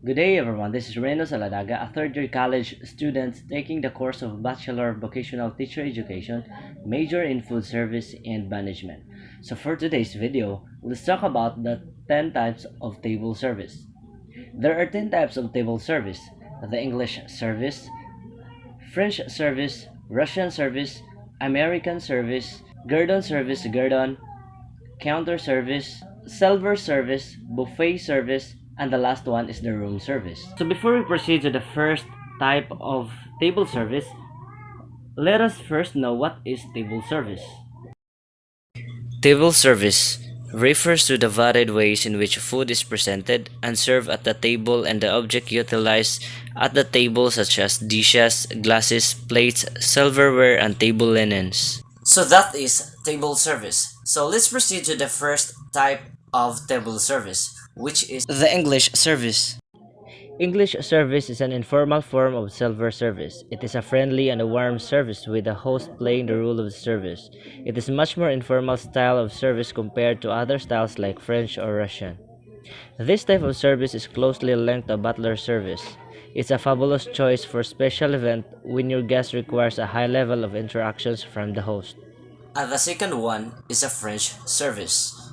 Good day everyone, this is Reno Saladaga, a third-year college student taking the course of Bachelor of Vocational Teacher Education, major in Food Service and Management. So for today's video, let's talk about the 10 types of table service. There are 10 types of table service: the English service, French service, Russian service, American service, guerdon, counter service, silver service, buffet service, and the last one is the room service. So before we proceed to the first type of table service, let us first know what is table service. Table service refers to the varied ways in which food is presented and served at the table and the object utilized at the table, such as dishes, glasses, plates, silverware, and table linens. So that is table service. So let's proceed to the first type of table service, which is the English service. English service is an informal form of silver service. It is a friendly and a warm service with the host playing the role of the service. It is much more informal style of service compared to other styles like French or Russian. This type of service is closely linked to butler service. It's a fabulous choice for special event when your guest requires a high level of interactions from the host. And the second one is a French service.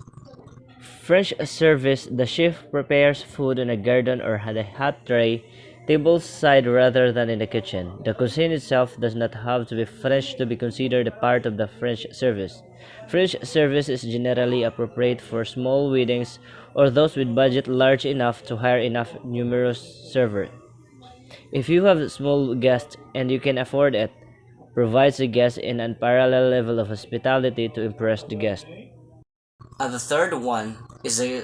French service, the chef prepares food on a garden or a hot tray, tableside rather than in the kitchen. The cuisine itself does not have to be French to be considered a part of the French service. French service is generally appropriate for small weddings or those with budget large enough to hire enough numerous servers. If you have small guests and you can afford it, provides the guest an unparalleled level of hospitality to impress the guest. And the third one is a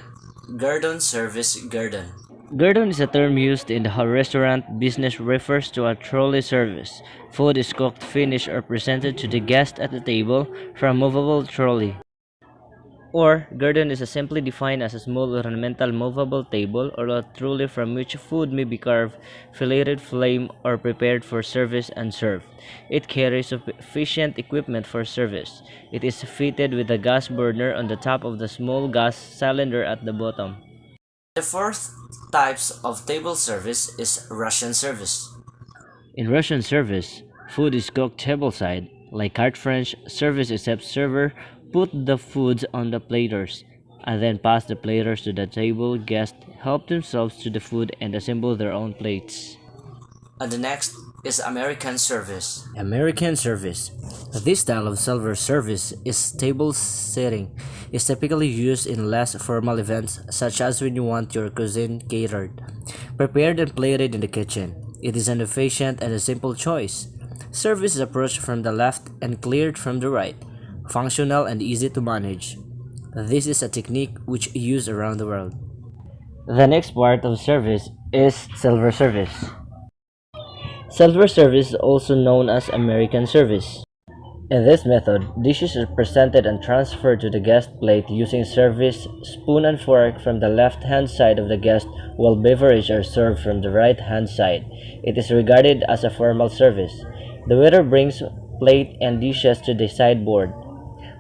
guerdon service. Guerdon is a term used in the restaurant business, refers to a trolley service. Food is cooked, finished, or presented to the guest at the table from a movable trolley. Or, guerdon is simply defined as a small ornamental movable table or a trolley from which food may be carved, filleted, flamed, or prepared for service and served. It carries sufficient equipment for service. It is fitted with a gas burner on the top of the small gas cylinder at the bottom. The fourth types of table service is Russian service. In Russian service, food is cooked tableside. Like carte French service, except server put the foods on the platters and then pass the platters to the table. Guests help themselves to the food and assemble their own plates. And the next is American service. American service. This style of silver service is table setting. Is typically used in less formal events, such as when you want your cuisine catered, prepared and plated in the kitchen. It is an efficient and a simple choice. Service is approached from the left and cleared from the right, functional and easy to manage. This is a technique which is used around the world. The next part of service is silver service. Silver service is also known as American service. In this method, dishes are presented and transferred to the guest plate using service spoon and fork from the left-hand side of the guest, while beverages are served from the right-hand side. It is regarded as a formal service. The waiter brings plate and dishes to the sideboard.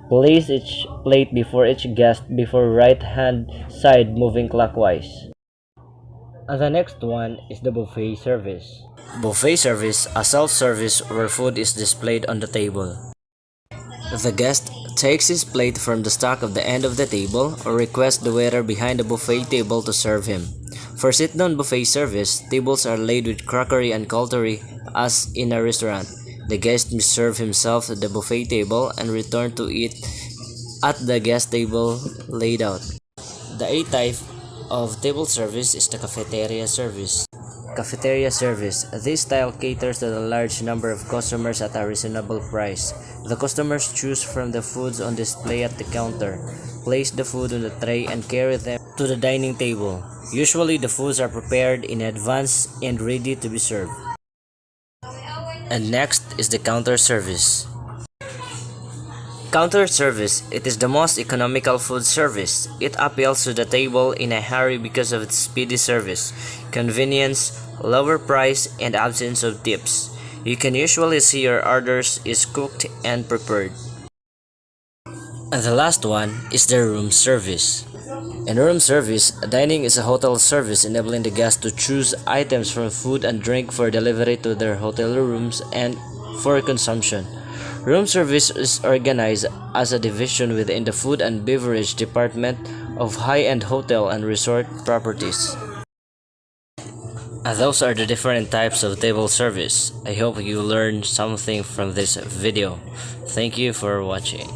Place each plate before each guest before right-hand side moving clockwise. And the next one is the buffet service. Buffet service, a self-service where food is displayed on the table. The guest takes his plate from the stock of the end of the table or requests the waiter behind the buffet table to serve him. For sit-down buffet service, tables are laid with crockery and cutlery as in a restaurant. The guest may serve himself at the buffet table and return to eat at the guest table laid out. The eighth type of table service is the cafeteria service. Cafeteria service. This style caters to a large number of customers at a reasonable price. The customers choose from the foods on display at the counter, place the food on the tray, and carry them to the dining table. Usually, the foods are prepared in advance and ready to be served. And next is the counter service. Counter service, it is the most economical food service. It appeals to the table in a hurry because of its speedy service, convenience, lower price, and absence of tips. You can usually see your orders is cooked and prepared. And the last one is the room service. In room service, dining is a hotel service enabling the guests to choose items from food and drink for delivery to their hotel rooms and for consumption. Room service is organized as a division within the food and beverage department of high-end hotel and resort properties. And those are the different types of table service. I hope you learned something from this video. Thank you for watching.